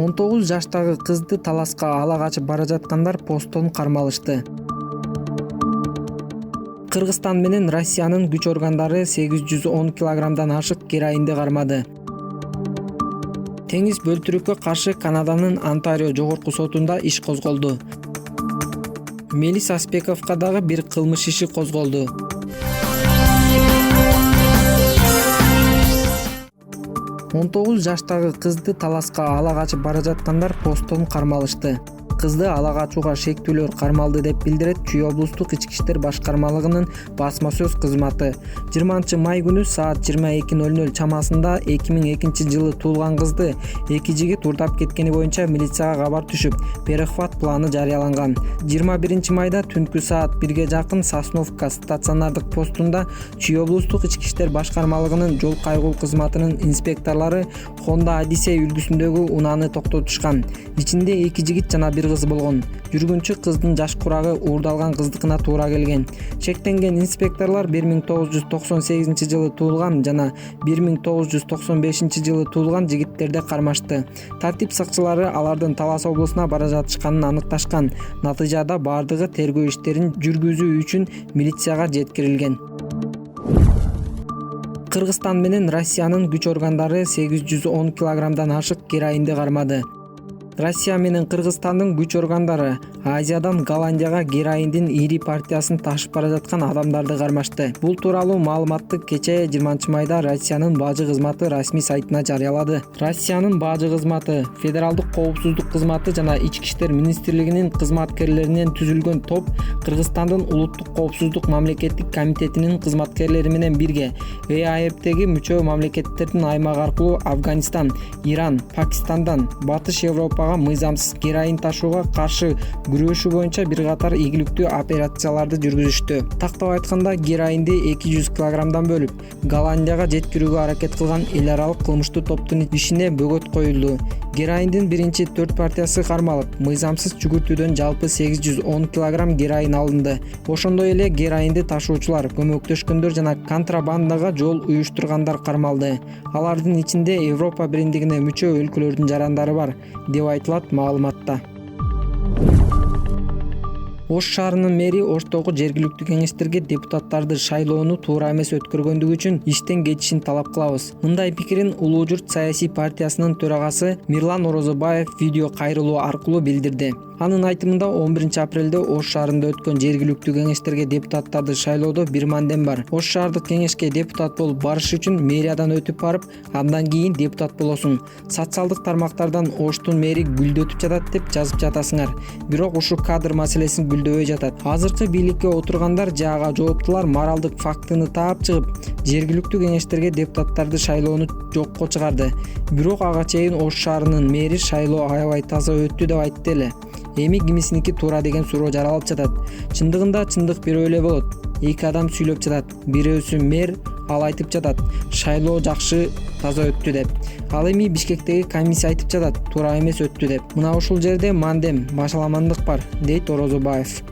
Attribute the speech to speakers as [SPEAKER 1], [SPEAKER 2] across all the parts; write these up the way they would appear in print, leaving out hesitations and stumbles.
[SPEAKER 1] 19 жаштагы кызды таласка ала качып бара жаткандар посттон кармалышты. Кыргызстан менен Россиянын күч органдары 810 килограммдан ашык героинди кармады. Теңиз бөлтүрүккө каршы Канаданын Онтарио жогорку сотунда иш козголду. Мелис Аспековго дагы бир кылмыш иши козголду. Он 19 жаштагы кызды таласка ала качып бара жаткандар посттон кармалышты. Кызды ала качууга шектүүлөр кармалды деп билдирет Чүй облустук ички иштер башкармалыгынын басма сөз кызматы. 20 май күнү саат 22:00 чамасында 2002 жылы туулган кызды эки жигит урдап кеткени боюнча милицияга кабар түшүп, перехват планы жарыяланган. 21 майда түнкү саат 1ге жакын Сосновка стационардык постунда Чүй облустук ички иштер башкармалыгынын жол кайгуу кызматынын инспекторлору Honda Odyssey үлгүсүндөгү унааны токтотушкан. Ичинде эки жигит жана бир кыз болгон. Жүргүнчү кыздын жаш курагы уурдалган кыздыкына туура келген. Чектенген инспекторлор 1998 жылы туулган жана 1995 жылы туулган жигиттерди кармашты. Тартип сакчылары алардын Талас облусуна бара жатышканын аныкташкан. Натыйжада бардыгы тергөө иштерин жүргүзүү үчүн милицияга жеткирилген. Кыргызстан менен Россиянын күч органдары 810 килограммдан ашык героинди кармады. Россия менен Кыргызстандын күч органдары Азиядан Голландияга героиндин ири партиясын ташып бара жаткан адамдарды кармашты. Бул тууралуу маалыматты кечээ 20 майда Россиянын бажы кызматы расмий сайтына жарыялады. Россиянын бажы кызматы, Федералдык коопсуздук кызматы жана Ички иштер министрлигинин кызматкерлеринен түзүлгөн топ Кыргызстандын улуттук коопсуздук мамлекеттик комитетинин кызматкерлери менен бирге ЭАЭПтеги мүчө мамлекеттердин аймагы аркылуу Афганистан, Иран, Пакистандан Батыш Европага мыйзамсыз героин ташууга каршы күрөшүү боюнча бир катар ийгиликтүү операцияларды жүргүзүштү. Тактап айтканда, героинди 200 килограммдан бөлүп, Голландияга жеткирүүгө аракет кылган эл аралык кылмыштуу топтун ишине бөгөт коюлду. Героиндин биринчи 4 партиясы кармалып, мыйзамсыз жүгүртүүдөн жалпы 810 килограмм героин алынды. Ошондой эле героинди ташуучулар, көмөктөшкөндөр жана контрабандага жол уюштургандар кармалды. Алардын ичинде Европа бириндигине мүчө өлкөлөрдүн жарандары бар, деп айтылат маалыматта. Ош шаарынын мэри Оштогу жергиликтүү кеңештерге депутаттарды шайлоону туура эмес өткөргөндүгү үчүн иштен кетишин талап кылабыз. Мындай пикирин Улуу Журт саясий партиясынын төрагасы Мирлан Орозобаев видео кайрылуу аркылуу билдирди. Анын айтымында 11 апрелде Ош шаарында өткөн жергиликтүү кеңештерге депутаттарды шайлоодо бир мандем бар. Ош шаардык кеңешке депутат болуп барыш үчүн мэриядан өтүп барып, андан кийин депутат болосуң. Социалдык тармактардан Оштун мэри гүлдөтүп жатат деп жазып жатасыңар. Бирок ушул кадр маселесин гүлдөбөй жатат. Азыркы бийликке отургандар жаага жооптулар моралдык фактыны таап чыгып, жергиликтүү кеңештерге депутаттарды шайлоону жокко чыгарды. Бирок ага чейин Ош шаарынын мэри шайлоо аябай таза өттү деп айтты эле. Эми кимисиники туура деген суроо жаралып жатат. Чындыгында чындык бирөө эле болот. Эки адам сүйлөп жатат. Бирөөсү мэр, ал айтып жатат, шайлоо жакшы, таза өттү деп. Ал эми Бишкектеги комиссия айтып жатат, туура эмес өттү деп. Мына ушул жерде мандем, башаламандык бар, дейт Орозобаев.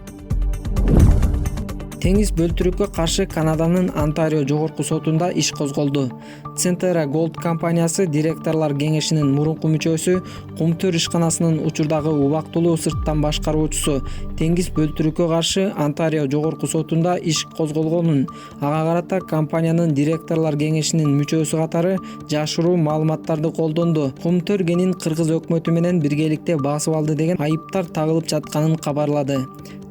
[SPEAKER 1] Теңиз бөлтүрүккө каршы Канаданын Онтарио жогорку сотунда иш козголду. Centera Gold компаниясы директорлор кеңешинин мурунку мүчөсү, Кумтөр ишканасынын учурдагы убактылуу сырттан башкаруучусу Теңиз бөлтүрүккө каршы Онтарио жогорку сотунда иш козголгонун, ага карата компаниянын директорлор кеңешинин мүчөсү катары жашыруу маалыматтарды колдонду. Кумтөр кенин кыргыз өкмөтү менен биргеликте басып алды деген айыптар тагылып жатканын кабарлады.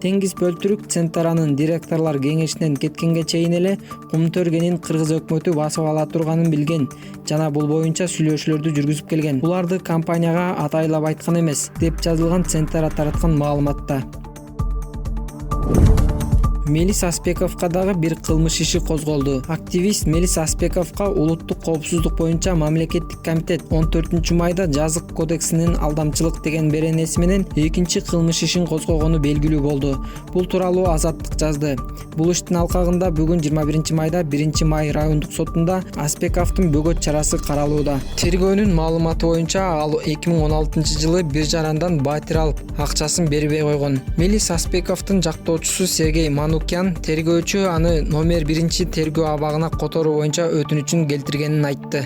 [SPEAKER 1] Теңиз бөлтүрүк Centera'нын директорлор кеңешинен кеткенге чейин эле Кумтөр кенин кыргыз өкмөтү басып ала турганын билген жана бул боюнча сүйлөшүүлөрдү жүргүзүп келген. Буларды компанияга атайлап айткан эмес, деп жазылган Centera тараткан маалыматта. Мелис Аспековго дагы бир кылмыш иши козголду. Активист Мелис Аспековго улуттук коопсуздук боюнча мамлекеттик комитет 14 майда жазык кодексинин алдамчылык деген беренеси менен экинчи кылмыш ишин козгогону белгилүү болду. Бул тууралуу Азаттык жазды. Бул иштин алкагында бүгүн 21 майда 1 май райондук сотунда Аспековдун бөгөт чарасы каралууда. Тергөөнүн маалыматы боюнча ал 2016 жылы бир жарандан батир алып, акчасын бербей койгон. Мелис Аспековдун жактоочусу Сергей Манукян тергөөчү аны номер 1 тергөө абагына которуу боюнча өтүнүчүн келтиргенин айтты.